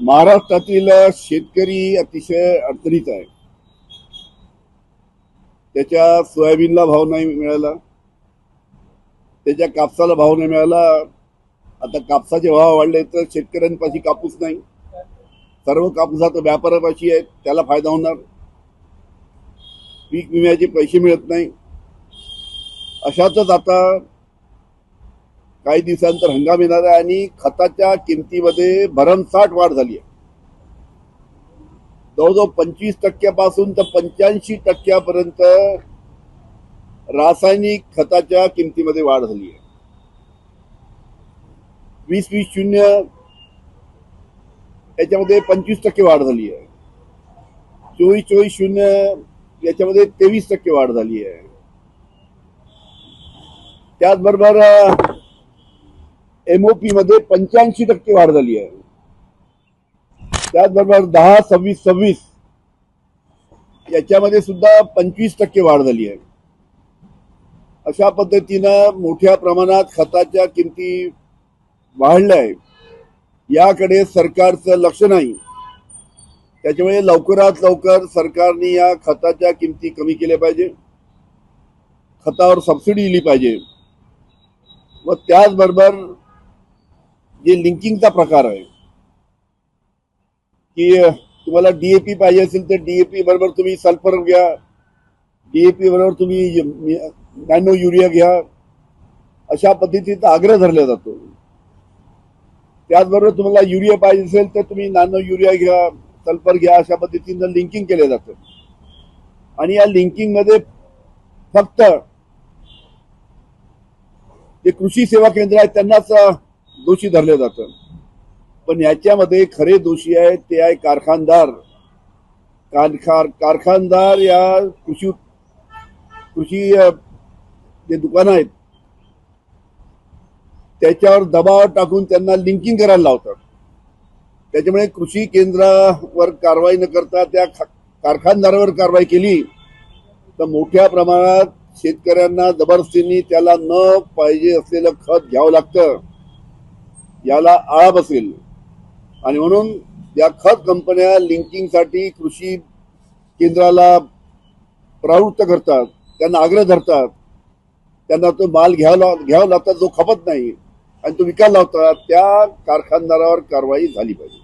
महाराष्ट्रातील शेतकरी अतिशय अडचणीत आहे. त्याच्या सोयाबीनला भाव नाही मिळाला, त्याच्या कापसाला भाव नाही मिळाला. आता कापसाचे भाव वाढले तर शेतकऱ्यांपाशी कापूस नाही. सर्व कापूसात व्यापाऱ्यापाशी आहे, त्याला फायदा होणार. पीक विम्याचे पैसे मिळत नाही. अशातच आता काही दिवसांतर हंगाम येणार आहे आणि खताच्या किमतीमध्ये भरमसाठ वाढ झाली आहे. जवळजवळ 25% तर 85% रासायनिक खताच्या किमतीमध्ये वाढ झाली आहे. 20-20-0 याच्यामध्ये 25% वाढ झाली आहे. 24-24-0 याच्यामध्ये 23% वाढ झाली आहे. त्याचबरोबर MOP मध्ये 85% वाढ झाली आहे. त्याचबरोबर 10-26-26 याच्यामध्ये सुद्धा 25% वाढ झाली आहे. अशा पद्धतीनं मोठ्या प्रमाणात खताच्या किमती वाढल्या आहेत. याकडे सरकारचं लक्ष नाही. त्याच्यामुळे लवकरात लवकर सरकारने या खताच्या किमती कमी केल्या पाहिजे. खतावर सबसिडी दिली पाहिजे. व त्याचबरोबर जे लिंकिंगचा प्रकार आहे की तुम्हाला DAP पाहिजे असेल तर DAP बरोबर तुम्ही सल्फर घ्या, DAP बरोबर तुम्ही नॅनो युरिया घ्या, अशा पद्धतीचा आग्रह धरला जातो. त्याचबरोबर तुम्हाला युरिया पाहिजे असेल तर तुम्ही नॅनो युरिया घ्या, सल्फर घ्या, अशा पद्धतीनं लिंकिंग केलं जातं. आणि या लिंकिंग मध्ये फक्त जे कृषी सेवा केंद्र आहेत त्यांनाच दोषी धरले जातं. पण याच्यामध्ये खरे दोषी आहेत ते आहे कारखानदार. कारखानदार या कृषी जे दुकानं आहेत त्याच्यावर दबाव टाकून त्यांना लिंकिंग करायला लावतात. त्याच्यामुळे कृषी केंद्रावर कारवाई न करता त्या कारखानदारावर कारवाई केली तर मोठ्या प्रमाणात शेतकऱ्यांना जबरदस्तीने त्याला न पाहिजे असलेलं खत घ्यावं लागतं. याला आळा बसेल. आणि म्हणून या खत कंपन्या लिंकिंगसाठी कृषी केंद्राला प्रवृत्त करतात, त्यांना आग्रह धरतात, त्यांना तो माल घ्यावा लागतात जो खपत नाही आणि तो विकायला लावतात. त्या कारखानदारावर कारवाई झाली पाहिजे.